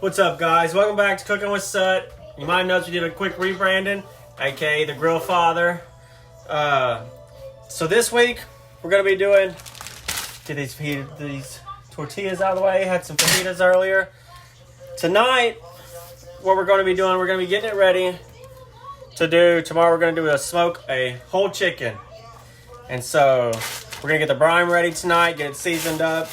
What's up, guys? Welcome back to Cooking with Sut. You might notice we did a quick rebranding, aka the Grill Father. So this week we're gonna be doing get these tortillas out of the way. Had some fajitas earlier. Tonight, what we're gonna be doing, we're gonna be getting it ready to do. Tomorrow we're gonna do smoke a whole chicken, and so we're gonna get the brine ready tonight, get it seasoned up.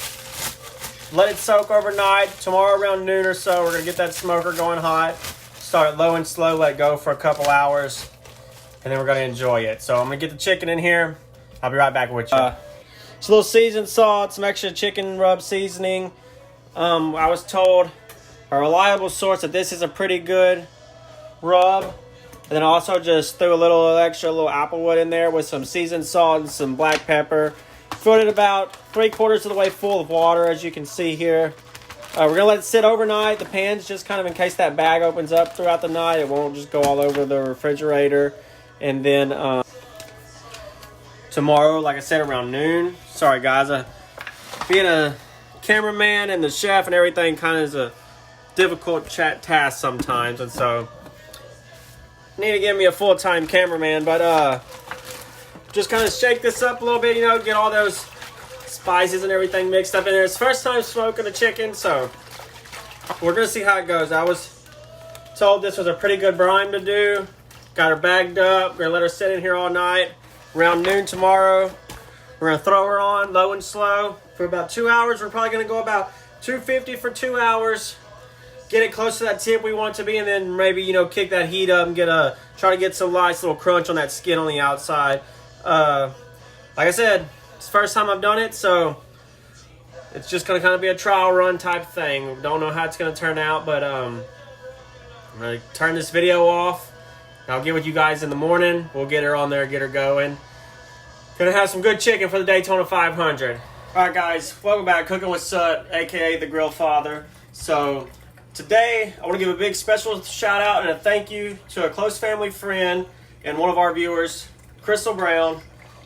Let it soak overnight. Tomorrow around noon or so, we're going to get that smoker going hot. Start low and slow, let it go for a couple hours. And then we're going to enjoy it. So I'm going to get the chicken in here. I'll be right back with you. It's a little seasoned salt, some extra chicken rub seasoning. I was told a reliable source that this is a pretty good rub. And then also just threw a little applewood in there with some seasoned salt and some black pepper. Filled it about 3/4 of the way full of water, as you can see here. We're going to let it sit overnight. The pan's just kind of in case that bag opens up throughout the night. It won't just go all over the refrigerator. And then tomorrow, like I said, around noon. Sorry, guys. Being a cameraman and the chef and everything kind of is a difficult task sometimes. And so, need to give me a full-time cameraman. But, just kind of shake this up a little bit, get all those spices and everything mixed up in there. It's first time smoking a chicken, so we're going to see how it goes. I was told this was a pretty good brine to do. Got her bagged up. We're going to let her sit in here all night. Around noon tomorrow, we're going to throw her on low and slow for about 2 hours. We're probably going to go about 250 for 2 hours. Get it close to that tip we want it to be, and then maybe, kick that heat up and try to get some nice little crunch on that skin on the outside. Like I said, it's the first time I've done it, so it's just going to kind of be a trial run type thing. Don't know how it's going to turn out, but I'm going to turn this video off. I'll get with you guys in the morning. We'll get her on there, get her going. Going to have some good chicken for the Daytona 500. Alright guys, welcome back. Cooking with Sut, aka the Grill Father. So today, I want to give a big special shout out and a thank you to a close family friend and one of our viewers, Crystal Brown.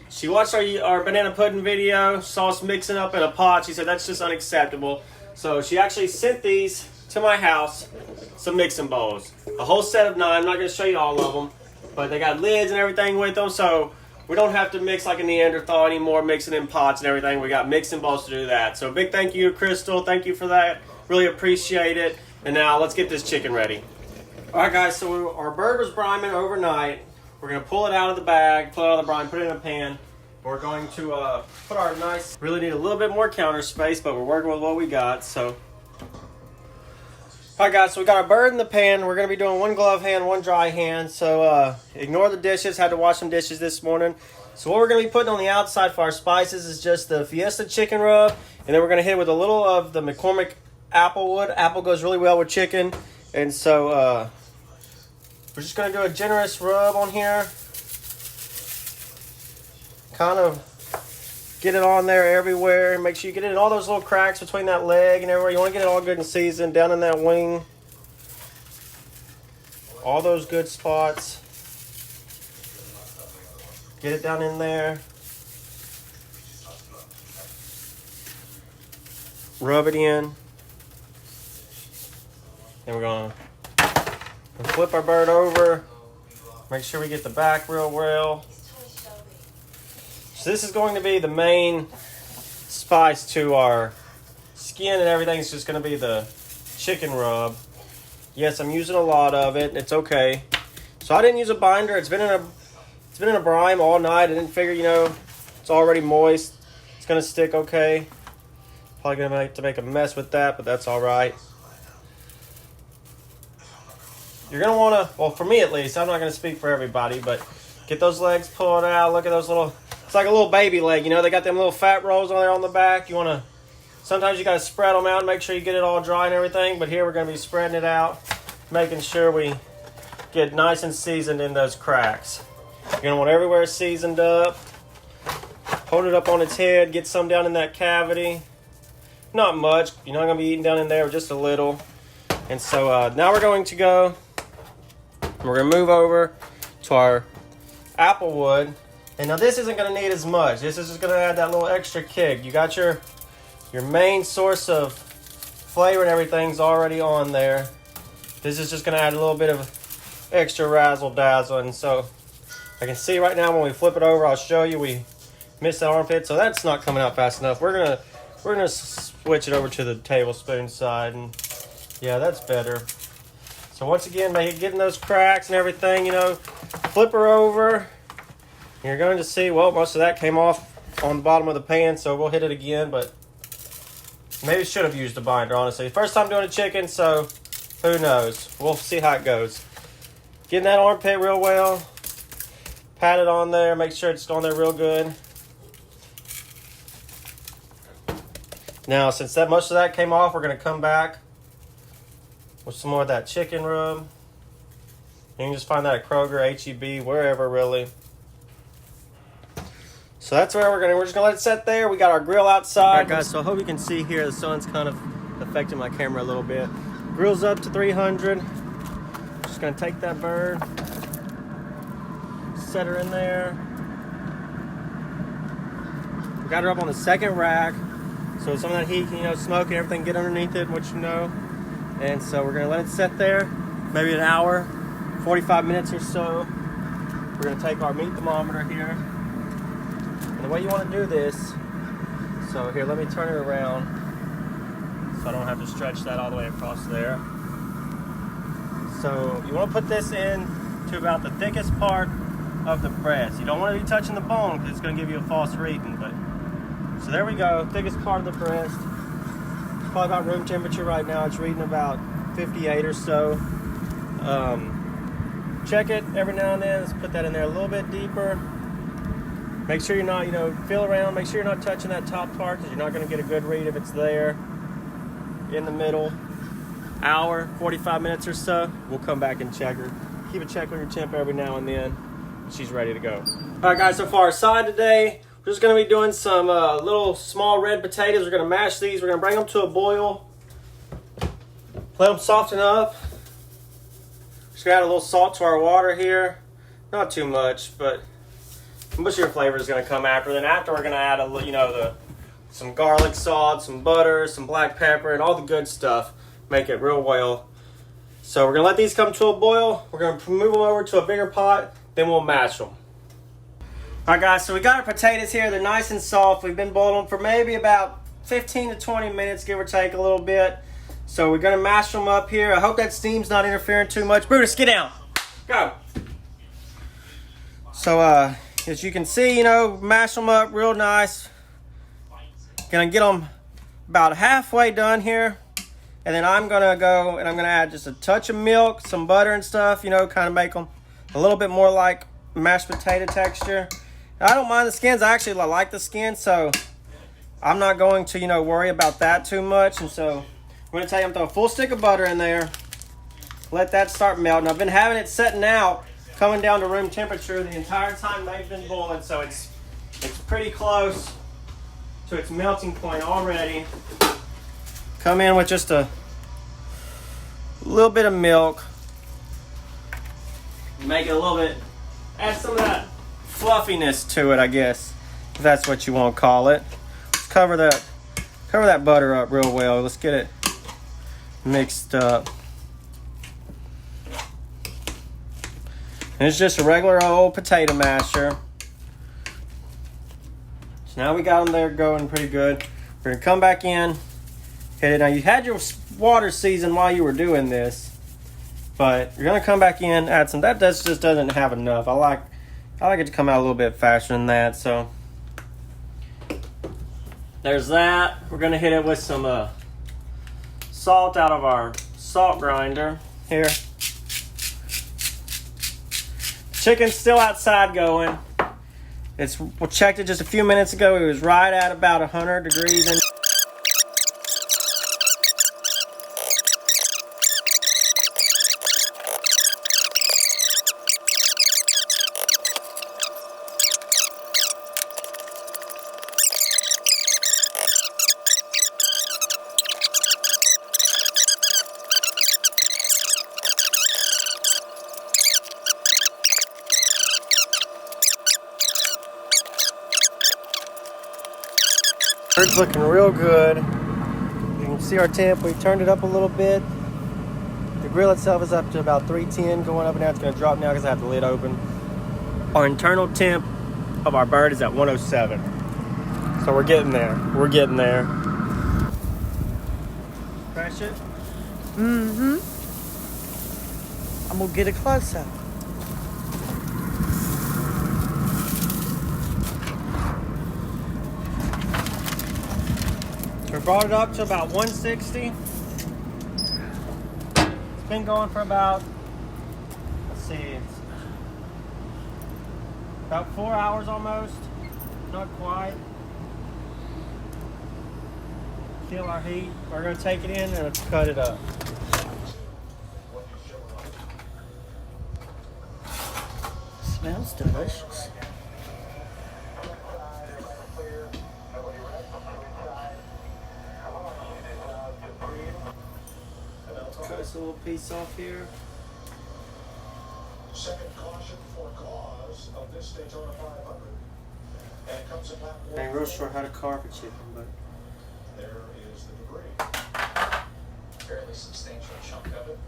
She watched our banana pudding video, saw us mixing up in a pot. She said that's just unacceptable. So she actually sent these to my house, some mixing bowls. A whole set of 9. I'm not going to show you all of them, but they got lids and everything with them, so we don't have to mix like a Neanderthal anymore, mixing in pots and everything. We got mixing bowls to do that. So big thank you to Crystal. Thank you for that. Really appreciate it. And now let's get this chicken ready. Alright guys, so our bird was brining overnight. We're going to pull it out of the bag, pull it out of the brine, put it in a pan. We're going to put our nice, really need a little bit more counter space, but we're working with what we got, so. Alright guys, so we got our bird in the pan. We're going to be doing one glove hand, one dry hand, so ignore the dishes. Had to wash some dishes this morning. So what we're going to be putting on the outside for our spices is just the Fiesta chicken rub, and then we're going to hit it with a little of the McCormick applewood. Apple goes really well with chicken, and so we're just going to do a generous rub on here. Kind of get it on there everywhere. Make sure you get it in all those little cracks between that leg and everywhere. You want to get it all good and seasoned down in that wing. All those good spots. Get it down in there. Rub it in. And we're going to flip our bird over. Make sure we get the back real well. So this is going to be the main spice to our skin and everything. It's just going to be the chicken rub. Yes, I'm using a lot of it. It's okay. So I didn't use a binder. It's been in a brine all night. I didn't figure, it's already moist. It's going to stick okay. Probably going to have to make a mess with that, but that's all right. You're going to want to, well, for me at least, I'm not going to speak for everybody, but get those legs pulled out. Look at those little, it's like a little baby leg, they got them little fat rolls on there on the back. You want to, sometimes you got to spread them out and make sure you get it all dry and everything, but here we're going to be spreading it out, making sure we get nice and seasoned in those cracks. You're going to want everywhere seasoned up. Hold it up on its head, get some down in that cavity. Not much, you're not going to be eating down in there, just a little. And so now we're going to go. We're going to move over to our applewood. And now this isn't going to need as much. This is just going to add that little extra kick. You got your main source of flavor and everything's already on there. This is just going to add a little bit of extra razzle dazzle. And so I can see right now when we flip it over, I'll show you we missed that armpit. So that's not coming out fast enough. We're gonna switch it over to the tablespoon side, and yeah, that's better. So once again, getting those cracks and everything, you know, flip her over. You're going to see, well, most of that came off on the bottom of the pan, so we'll hit it again, but maybe should have used a binder, honestly. First time doing a chicken, so who knows? We'll see how it goes. Getting that armpit real well. Pat it on there, make sure it's on there real good. Now, since most of that came off, we're going to come back with some more of that chicken rub. You can just find that at Kroger, H-E-B, wherever really. So that's where we're just gonna let it set there. We got our grill outside. All right, guys, so I hope you can see here the sun's kind of affecting my camera a little bit. Grill's up to 300. Just gonna take that bird, set her in there. We got her up on the second rack, so some of that heat can, you know, smoke and everything get underneath it, which you know. And so we're gonna let it sit there, maybe an hour, 45 minutes or so. We're gonna take our meat thermometer here. And the way you wanna do this, so here, let me turn it around so I don't have to stretch that all the way across there. So you wanna put this in to about the thickest part of the breast. You don't wanna be touching the bone because it's gonna give you a false reading. But so there we go, thickest part of the breast. Probably about room temperature right now. It's reading about 58 or so. Check it every now and then. Let's put that in there a little bit deeper. Make sure you're not, you know, feel around. Make sure you're not touching that top part because you're not going to get a good read if it's there. In the middle. Hour, 45 minutes or so. We'll come back and check her. Keep a check on your temp every now and then. She's ready to go. All right, guys. So for our side today, we're just going to be doing some little small red potatoes. We're going to mash these. We're going to bring them to a boil. Let them soften up. Just going to add a little salt to our water here. Not too much, but most of your flavor is going to come after. Then after, we're going to add a little, you know, some garlic salt, some butter, some black pepper, and all the good stuff. Make it real well. So we're going to let these come to a boil. We're going to move them over to a bigger pot. Then we'll mash them. Alright guys, so we got our potatoes here. They're nice and soft. We've been boiling them for maybe about 15 to 20 minutes, give or take a little bit. So we're going to mash them up here. I hope that steam's not interfering too much. Brutus, get down. Go. So as you can see, you know, mash them up real nice. Gonna get them about halfway done here. And then I'm going to go and I'm going to add just a touch of milk, some butter and stuff, you know, kind of make them a little bit more like mashed potato texture. I don't mind the skins. I actually like the skin, so I'm not going to, you know, worry about that too much. And so I'm going to tell you, I'm throwing a full stick of butter in there. Let that start melting. I've been having it setting out, coming down to room temperature the entire time they've been boiling, so it's pretty close to its melting point already. Come in with just a little bit of milk. Make it a little bit, add some of that fluffiness to it, I guess, if that's what you want to call it. Let's cover that butter up real well. Let's get it mixed up. And it's just a regular old potato masher. So now we got them there going pretty good. We're gonna come back in, hit it. Now you had your water seasoned while you were doing this, but you're gonna come back in, add some. That just doesn't have enough. I like it to come out a little bit faster than that. So there's that. We're gonna hit it with some salt out of our salt grinder here. Chicken's still outside going. We checked it just a few minutes ago. It was right at about 100 degrees. It's looking real good. You can see our temp. We turned it up a little bit. The grill itself is up to about 310, going up and down. It's going to drop now because I have the lid open. Our internal temp of our bird is at 107. So we're getting there. We're getting there. Crash it? Mm-hmm. I'm going to get it closer. We brought it up to about 160. It's been going for about, let's see, about 4 hours almost. Not quite. Feel our heat. We're going to take it in and cut it up. Smells delicious. Cut this little piece off here. Second caution for cause of this Daytona 500. And it comes in lap one. I ain't real sure how to carpet chicken, but There is the debris. Fairly substantial chunk of it.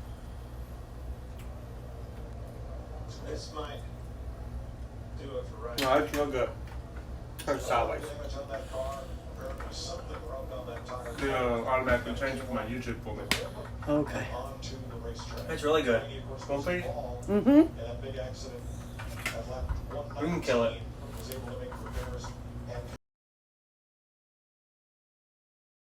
This might do it for right no, it's real good. Turn sideways. damage on that car. Apparently something rubbed on that tire. Automatically change it for my YouTube for me. Okay. Onto the racetrack. It's really good. He, of course, One was piece? involved Mm-hmm. in that big accident at lap 119. We can kill it. Was able to make repairs and